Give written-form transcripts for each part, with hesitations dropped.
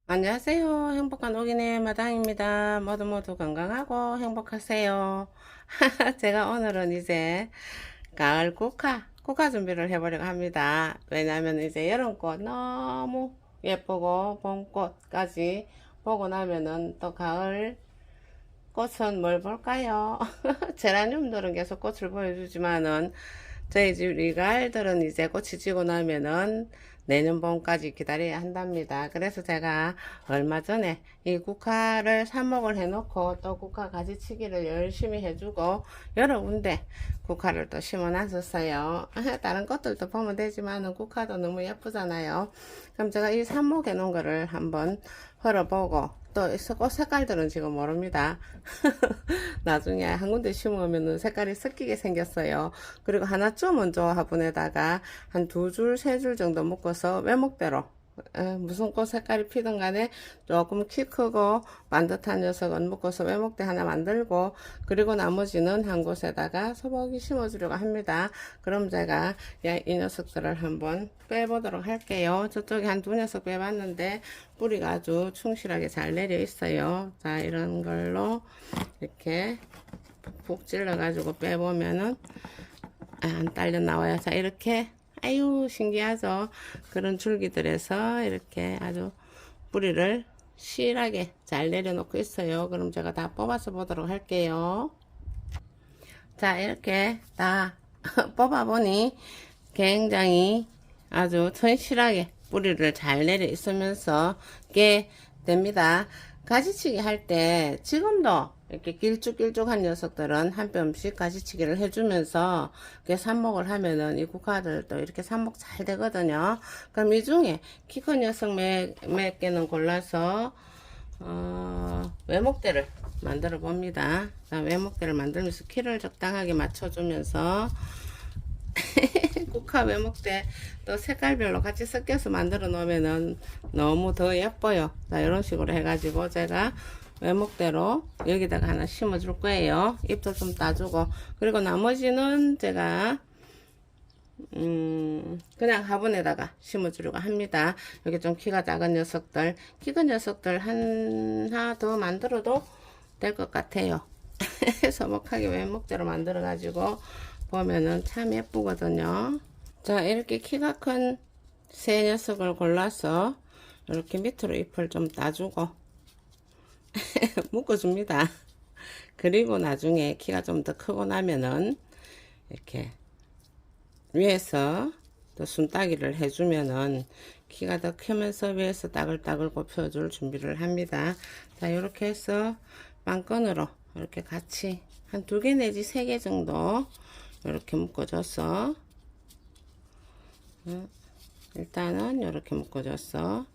안녕하세요. 행복한 오기네 마당입니다. 모두 건강하고 행복하세요. 제가 오늘은 이제 가을 국화 준비를 해보려고 합니다. 왜냐면 이제 여름꽃 너무 예쁘고 봄꽃까지 보고 나면은 또 가을 꽃은 뭘 볼까요? 제라늄들은 계속 꽃을 보여주지만은 저희 집 리갈들은 이제 꽃이 지고 나면은 내년 봄까지 기다려야 한답니다. 그래서 제가 얼마 전에 이 국화를 삽목을 해놓고 또 국화 가지치기를 열심히 해주고 여러 군데 국화를 또 심어 놨었어요. 다른 것들도 보면 되지만은 국화도 너무 예쁘잖아요. 그럼 제가 이 삽목해 놓은 거를 한번 헐어보고 또 꽃 색깔들은 지금 모릅니다. 나중에 한 군데 심으면 색깔이 섞이게 생겼어요. 그리고 하나쯤은 저 화분에다가 한 두 줄, 세 줄 정도 묶어서 외목대로 무슨 꽃 색깔이 피든 간에 조금 키 크고 반듯한 녀석은 묶어서 외목대 하나 만들고, 그리고 나머지는 한 곳에다가 소복이 심어주려고 합니다. 그럼 제가 이 녀석들을 한번 빼보도록 할게요. 저쪽에 한 두 녀석 빼봤는데 뿌리가 아주 충실하게 잘 내려 있어요. 자, 이런 걸로 이렇게 푹 찔러 가지고 빼보면은 안 딸려 나와요. 자, 이렇게 아유 신기하죠. 그런 줄기들에서 이렇게 아주 뿌리를 실하게 잘 내려놓고 있어요. 그럼 제가 다 뽑아서 보도록 할게요. 자, 이렇게 다 뽑아보니 굉장히 아주 튼실하게 뿌리를 잘 내려 있으면서 꽤 됩니다. 가지치기 할 때 지금도 이렇게 길쭉길쭉한 녀석들은 한 뼘씩 가지치기를 해주면서 이렇게 삽목을 하면은 이 국화들도 이렇게 삽목 잘 되거든요. 그럼 이 중에 키 큰 녀석 몇 개는 골라서 외목대를 만들어 봅니다. 외목대를 만들면서 키를 적당하게 맞춰주면서 국화 외목대 또 색깔별로 같이 섞여서 만들어 놓으면은 너무 더 예뻐요. 자, 이런 식으로 해가지고 제가 외목대로 여기다가 하나 심어 줄 거예요. 잎도 좀 따주고, 그리고 나머지는 제가 그냥 화분에다가 심어 주려고 합니다. 여기 좀 키가 작은 녀석들, 키 큰 녀석들 하나 더 만들어도 될 것 같아요. 소복하게 외목대로 만들어 가지고 보면은 참 예쁘거든요. 자, 이렇게 키가 큰 새 녀석을 골라서 이렇게 밑으로 잎을 좀 따주고 묶어줍니다. 그리고 나중에 키가 좀 더 크고 나면은 이렇게 위에서 또 순따기를 해주면은 키가 더 크면서 위에서 따글따글 곱혀줄 준비를 합니다. 자, 이렇게 해서 빵건으로 이렇게 같이 한 2개 내지 3개 정도 이렇게 묶어줘서 일단은 이렇게 묶어줘서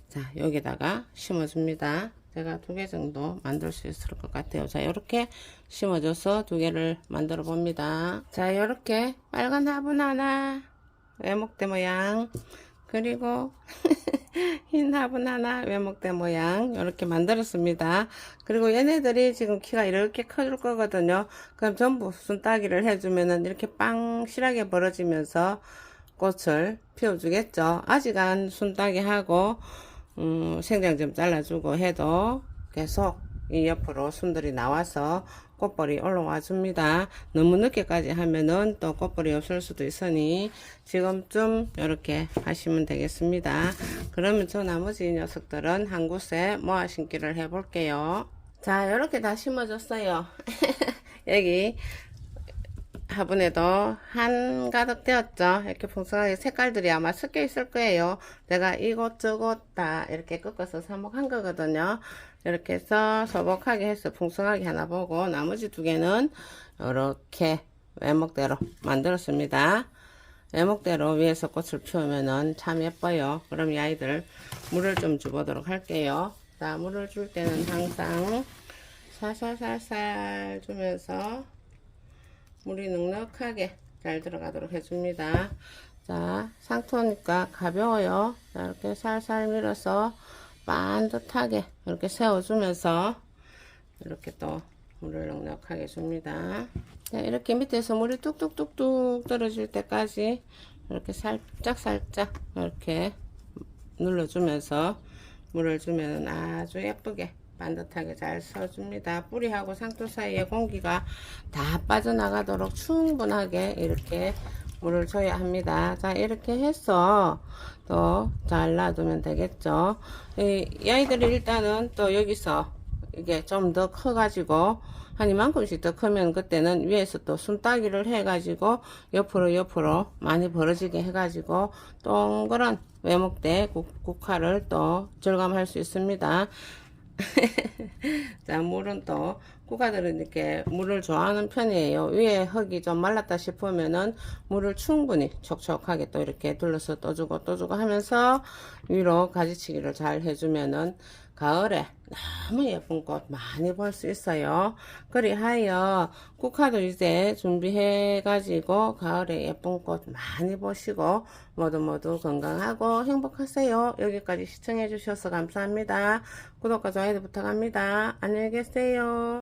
자, 여기다가 심어줍니다. 제가 2개 정도 만들 수 있을 것 같아요. 자, 이렇게 심어줘서 2개를 만들어 봅니다. 자, 이렇게 빨간 화분 하나, 외목대 모양, 그리고 흰 화분 하나, 외목대 모양 이렇게 만들었습니다. 그리고 얘네들이 지금 키가 이렇게 커질 거거든요. 그럼 전부 순따기를 해주면은 이렇게 빵 실하게 벌어지면서 꽃을 피워주겠죠. 아직은 순따기 하고 생장 좀 잘라주고 해도 계속 이 옆으로 순들이 나와서 꽃벌이 올라와 줍니다. 너무 늦게까지 하면은 또 꽃벌이 없을 수도 있으니 지금쯤 이렇게 하시면 되겠습니다. 그러면 저 나머지 녀석들은 한 곳에 모아 심기를 해 볼게요. 자, 이렇게 다 심어줬어요. 여기 화분에도 한 가득 되었죠. 이렇게 풍성하게 색깔들이 아마 섞여 있을 거예요. 내가 이곳저곳 다 이렇게 꺾어서 삽목한 거거든요. 이렇게 해서 소복하게 해서 풍성하게 하나 보고 나머지 2개는 이렇게 외목대로 만들었습니다. 외목대로 위에서 꽃을 피우면은 참 예뻐요. 그럼 이 아이들 물을 좀 주보도록 할게요. 자, 물을 줄 때는 항상 살살살살 주면서 물이 넉넉하게 잘 들어가도록 해줍니다. 자, 상토니까 가벼워요. 자, 이렇게 살살 밀어서 반듯하게 이렇게 세워주면서 이렇게 또 물을 넉넉하게 줍니다. 자, 이렇게 밑에서 물이 뚝뚝뚝뚝 떨어질 때까지 이렇게 살짝 이렇게 눌러주면서 물을 주면 아주 예쁘게 반듯하게 잘 써줍니다. 뿌리하고 상토 사이에 공기가 다 빠져나가도록 충분하게 이렇게 물을 줘야 합니다. 자, 이렇게 해서 또 잘 놔두면 되겠죠. 이 아이들이 일단은 또 여기서 이게 좀 더 커가지고 한 이만큼씩 더 크면 그때는 위에서 또 숨따기를 해가지고 옆으로 많이 벌어지게 해가지고 동그란 외목대 국화를 또 절감할 수 있습니다. 자, 물은 또 국화들은 이렇게 물을 좋아하는 편이에요. 위에 흙이 좀 말랐다 싶으면은 물을 충분히 촉촉하게 또 이렇게 둘러서 떠주고 하면서 위로 가지치기를 잘 해주면은 가을에 너무 예쁜 꽃 많이 볼 수 있어요. 그리하여 국화도 이제 준비해 가지고 가을에 예쁜 꽃 많이 보시고 모두 건강하고 행복하세요. 여기까지 시청해 주셔서 감사합니다. 구독과 좋아요 부탁합니다. 안녕히 계세요.